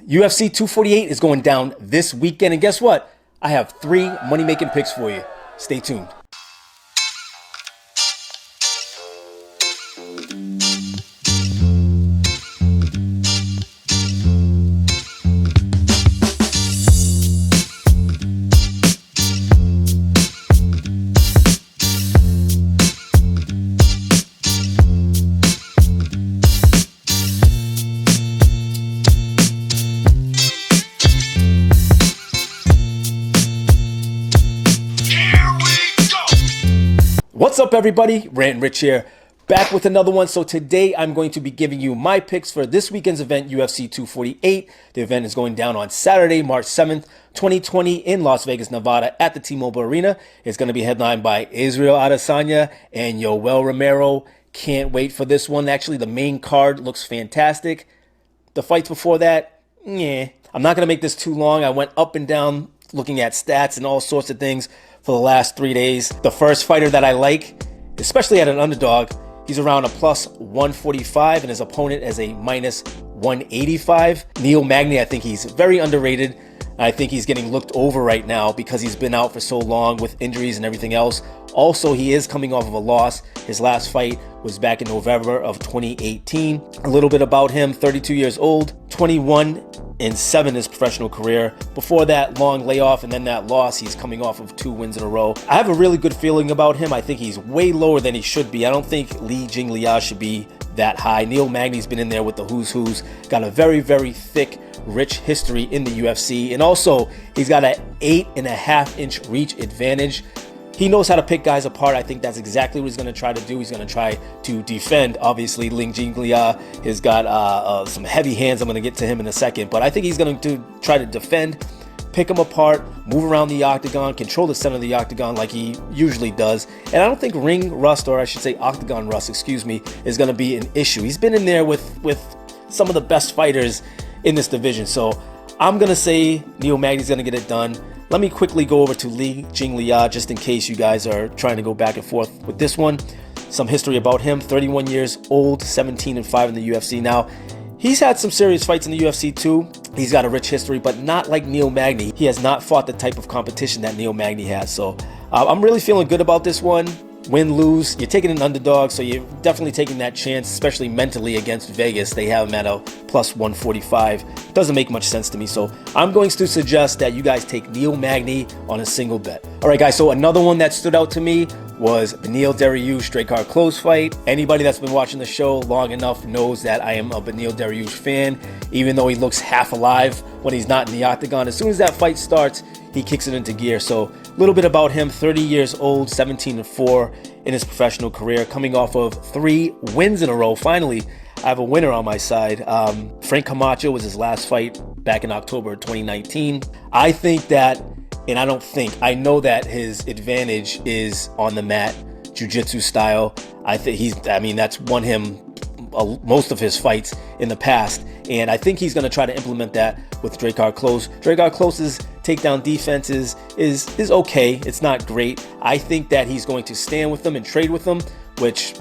UFC 248 is going down this weekend, and guess what? I have 3 money-making picks for you. Stay tuned. What's up, everybody? Rant Rich here, back with another one. So today I'm going to be giving you my picks for this weekend's event, UFC 248. The event is going down on Saturday, March 7th, 2020 in Las Vegas, Nevada at the T-Mobile Arena. It's going to be headlined by Israel Adesanya and Yoel Romero. Can't wait for this one. Actually, the main card looks fantastic. The fights before that, I'm not going to make this too long. I went up and down looking at stats and all sorts of things for the last 3 days. The first fighter that I like, especially at an underdog, he's around a plus 145 and his opponent is a minus 185. Neil Magny, I think he's very underrated. I think he's getting looked over right now because he's been out for so long with injuries and everything else. Also, he is coming off of a loss. His last fight was back in November of 2018. A little bit about him: 32 years old, 21-7 in his professional career. Before that long layoff and then that loss, he's coming off of 2 wins in a row. I have a really good feeling about him. I think he's way lower than he should be. I don't think Li Jingliang should be that high. Neil Magny's been in there with the who's who's, got a very, very thick, rich history in the UFC. And also, he's got an 8.5-inch reach advantage. He knows how to pick guys apart. I think that's exactly what he's going to try to do. He's going to try to defend. Obviously, Li Jingliang has got some heavy hands. I'm going to get to him in a second. But I think he's going to try to defend, pick him apart, move around the octagon, control the center of the octagon like he usually does. And I don't think ring rust, or I should say octagon rust, is going to be an issue. He's been in there with some of the best fighters in this division. So I'm going to say Neil Magny's going to get it done. Let me quickly go over to Li Jingliang just in case you guys are trying to go back and forth with this one. Some history about him: 31 years old, 17-5 in the UFC. Now, he's had some serious fights in the UFC too. He's got a rich history, but not like Neil Magny. He has not fought the type of competition that Neil Magny has. So I'm really feeling good about this one. Win, lose, you're taking an underdog, so you're definitely taking that chance, especially mentally against Vegas. They have him at a plus 145. Doesn't make much sense to me, so I'm going to suggest that you guys take Neil Magny on a single bet. All right, guys, so another one that stood out to me was Beneil Dariush straight card close fight. Anybody that's been watching the show long enough knows that I am a Beneil Dariush fan, even though he looks half alive when he's not in the octagon. As soon as that fight starts, he kicks it into gear. So a little bit about him: 30 years old, 17-4 in his professional career, coming off of 3 wins in a row. Finally, I have a winner on my side. Frank Camacho was his last fight back in October 2019. I think that, and I know that his advantage is on the mat, jiu-jitsu style. That's won him most of his fights in the past, and I think he's going to try to implement that with straight card close. Straight card close's takedown defense is okay. It's not great. I think that he's going to stand with them and trade with them, which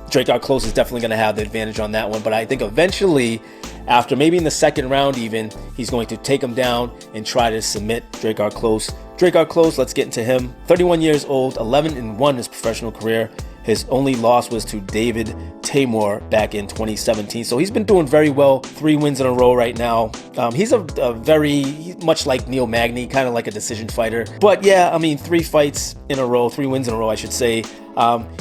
straight card close is definitely going to have the advantage on that one. But I think eventually, after maybe in the second round even, he's going to take him down and try to submit straight card close. Straight card close, let's get into him. 31 years old, 11-1 in his professional career. His only loss was to David Tamor back in 2017. So he's been doing very well. 3 wins in a row right now. He's very much like Neil Magny, kind of like a decision fighter. But yeah, 3 fights in a row, 3 wins in a row, I should say.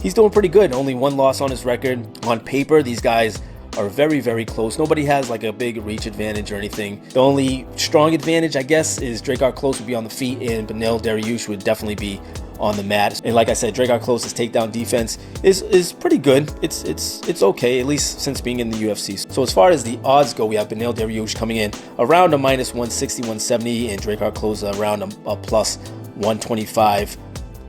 He's doing pretty good. Only 1 loss on his record. On paper, these guys are very, very close. Nobody has like a big reach advantage or anything. The only strong advantage, I guess, is Straight card close would be on the feet, and Beneil Dariush would definitely be on the mat. And like I said, Straight card close's takedown defense is pretty good. It's okay, at least since being in the UFC. So as far as the odds go, we have Beneil Dariush coming in around a minus 160, 170, and Straight card close around a plus 125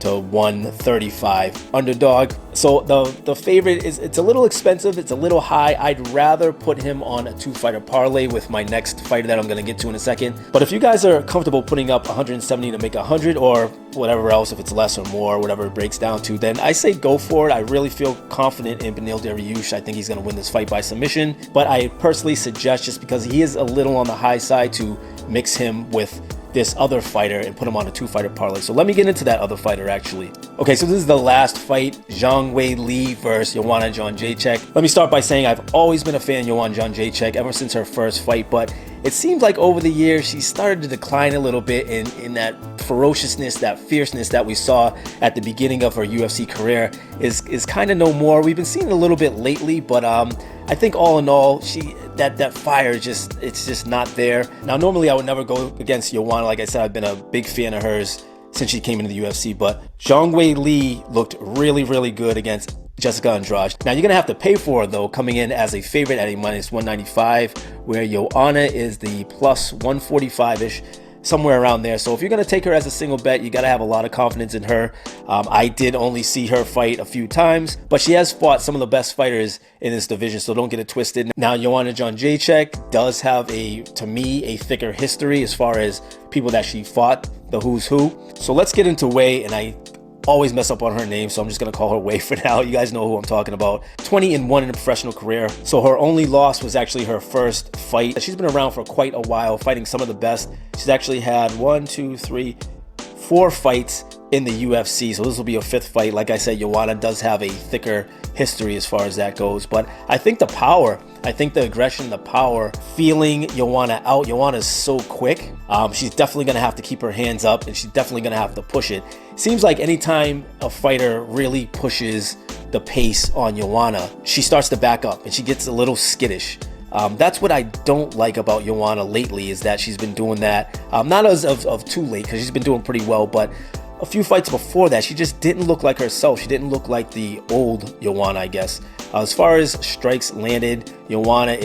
to 135 underdog. So the favorite it's a little expensive, it's a little high. I'd rather put him on a 2-fighter parlay with my next fighter that I'm going to get to in a second. But if you guys are comfortable putting up 170 to make 100 or whatever else, if it's less or more, whatever it breaks down to, then I say go for it. I really feel confident in Beneil Dariush. I think he's going to win this fight by submission, but I personally suggest, just because he is a little on the high side, to mix him with this other fighter and put him on a 2-fighter parlay. So let me get into that other fighter actually. Okay, so this is the last fight, Zhang Weili versus Joanna Jędrzejczyk. Let me start by saying I've always been a fan of Joanna Jędrzejczyk ever since her first fight, but it seems like over the years she started to decline a little bit in that ferociousness, that fierceness that we saw at the beginning of her UFC career is kind of no more. We've been seeing it a little bit lately, but I think all in all, that fire it's just not there. Now, normally I would never go against Joanna. Like I said, I've been a big fan of hers since she came into the UFC, but Zhang Weili looked really, really good against Jessica Andrade. Now, you're going to have to pay for it, though, coming in as a favorite at a minus 195, where Joanna is the plus 145-ish, somewhere around there. So if you're going to take her as a single bet, you got to have a lot of confidence in her. I did only see her fight a few times, but she has fought some of the best fighters in this division, so don't get it twisted. Now, Joanna Jędrzejczyk does have, to me, a thicker history as far as people that she fought, the who's who. So let's get into Wei, and I always mess up on her name, so I'm just gonna call her Wei for now. You guys know who I'm talking about. 20-1 in a professional career. So her only loss was actually her first fight. She's been around for quite a while, fighting some of the best. She's actually had 4 fights in the UFC, so this will be a 5th fight. Like I said, Joanna does have a thicker history as far as that goes, but I think the power, I think the aggression, the power, feeling Joanna out. Joanna's so quick. She's definitely going to have to keep her hands up, and she's definitely going to have to push it. Seems like anytime a fighter really pushes the pace on Joanna, she starts to back up and she gets a little skittish. That's what I don't like about Joanna lately, is that she's been doing that. Not as of too late, because she's been doing pretty well, but a few fights before that, she just didn't look like herself. She didn't look like the old Joanna, I guess. As far as strikes landed, Joanna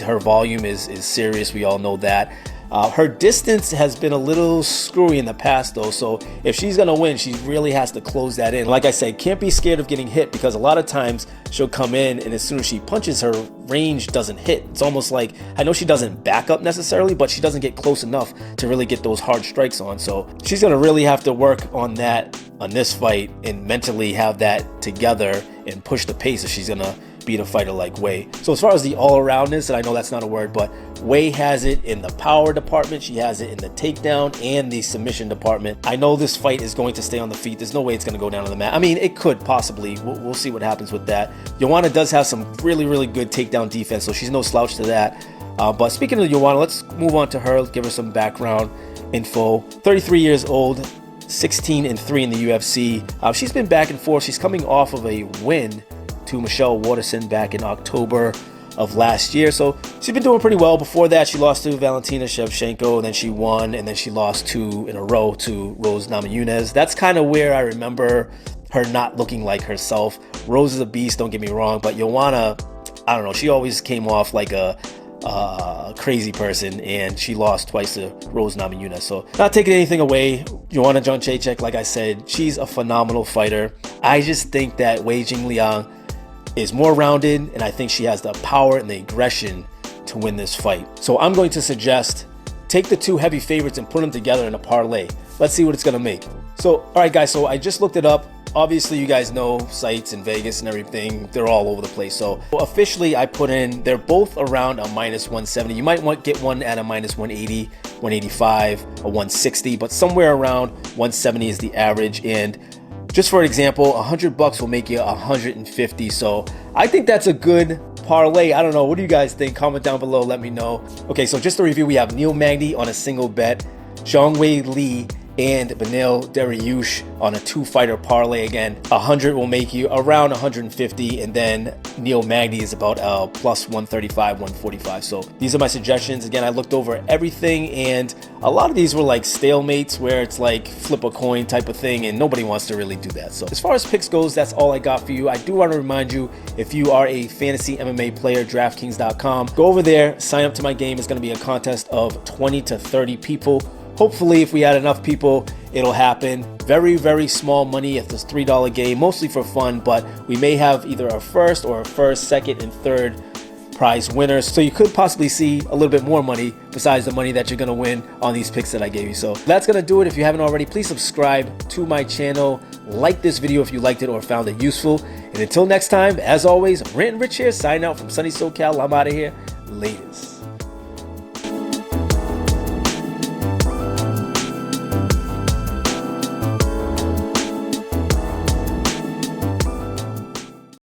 her volume is serious. We all know that. Her distance has been a little screwy in the past, though, so if she's going to win, she really has to close that in. Like I said, can't be scared of getting hit, because a lot of times she'll come in and as soon as she punches, her range doesn't hit. It's almost like, I know she doesn't back up necessarily, but she doesn't get close enough to really get those hard strikes on. So she's going to really have to work on that on this fight and mentally have that together and push the pace if she's going to beat a fighter like Wei. So as far as the all-aroundness, and I know that's not a word, but Wei has it in the power department, she has it in the takedown and the submission department. I know this fight is going to stay on the feet. There's no way it's going to go down on the mat. I mean, it could possibly. We'll see what happens with that. Joanna does have some really, really good takedown defense, so she's no slouch to that. But speaking of Joanna, let's move on to her. Let's give her some background info. 33 years old, 16-3 in the UFC. She's been back and forth. She's coming off of a win to Michelle Waterson back in October of last year. So she's been doing pretty well. Before that, she lost to Valentina Shevchenko, and then she won, and then she lost 2 in a row to Rose Namajunas. That's kind of where I remember her not looking like herself. Rose is a beast, don't get me wrong, but Joanna, I don't know, she always came off like a crazy person, and she lost twice to Rose Namajunas. So not taking anything away, Joanna Jędrzejczyk, like I said, she's a phenomenal fighter. I just think that Wei Jingliang is more rounded, and I think she has the power and the aggression to win this fight. So I'm going to suggest take the 2 heavy favorites and put them together in a parlay. Let's see what it's going to make. So, all right, guys, so I just looked it up. Obviously, you guys know sites in Vegas and everything, they're all over the place. So officially, I put in, they're both around a minus 170. You might want to get one at a minus 180, 185, a 160, but somewhere around 170 is the average. And just for example, $100 will make you 150. So I think that's a good parlay. I don't know. What do you guys think? Comment down below. Let me know. Okay, so just to review, we have Neil Magny on a single bet, Zhang Weili and Beneil Dariush on a 2-fighter parlay. Again, 100 will make you around 150, and then Neil Magny is about plus 135, 145. So these are my suggestions. Again, I looked over everything, and a lot of these were like stalemates, where it's like flip a coin type of thing, and nobody wants to really do that. So as far as picks goes, that's all I got for you. I do want to remind you, if you are a fantasy MMA player, DraftKings.com, go over there, sign up to my game. It's going to be a contest of 20 to 30 people hopefully if we had enough people, it'll happen. Very, very small money at this $3 game, mostly for fun, but we may have either a first, second, and third prize winners. So you could possibly see a little bit more money besides the money that you're gonna win on these picks that I gave you. So that's gonna do it. If you haven't already, please subscribe to my channel. Like this video if you liked it or found it useful. And until next time, as always, Rant and Rich here, signing out from sunny SoCal. I'm out of here. Latest.